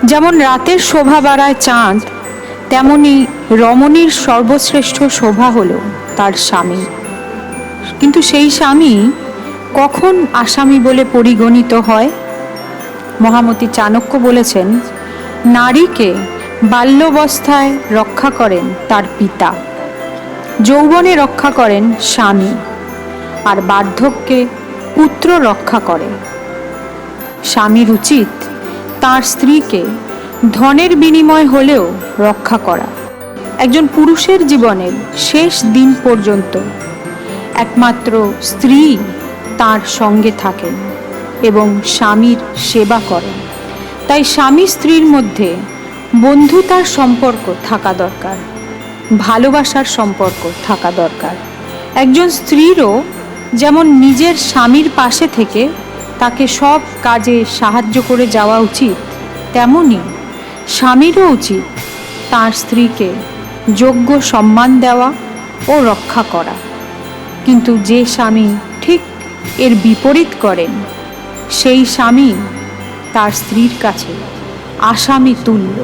যেমন রাতের শোভা বাড়ায় চাঁদ, তেমনি রমণীর সর্বশ্রেষ্ঠ শোভা হলো তার স্বামী। কিন্তু সেই স্বামী কখন আসামি বলে পরিগণিত হয়? মহামতি চাণক্য বলেছেন, নারীকে বাল্যাবস্থায় রক্ষা করেন তার পিতা, যৌবনে রক্ষা করেন স্বামী, আর বার্ধক্যে পুত্র রক্ষা করে। স্বামীর উচিত তার স্ত্রীকে ধনের বিনিময় হলেও রক্ষা করা। একজন পুরুষের জীবনের শেষ দিন পর্যন্ত একমাত্র স্ত্রী তার সঙ্গে থাকেন এবং স্বামীর সেবা করেন। তাই স্বামী স্ত্রীর মধ্যে বন্ধুতার সম্পর্ক থাকা দরকার, ভালোবাসার সম্পর্ক থাকা দরকার। একজন স্ত্রীরও যেমন নিজের স্বামীর পাশে থেকে তাকে সব কাজে সাহায্য করে যাওয়া উচিত, তেমনি স্বামীরও উচিত তার স্ত্রীকে যোগ্য সম্মান দেওয়া ও রক্ষা করা। কিন্তু যে স্বামী ঠিক এর বিপরীত করেন, সেই স্বামী তার স্ত্রীর কাছে আসামি তুল্য।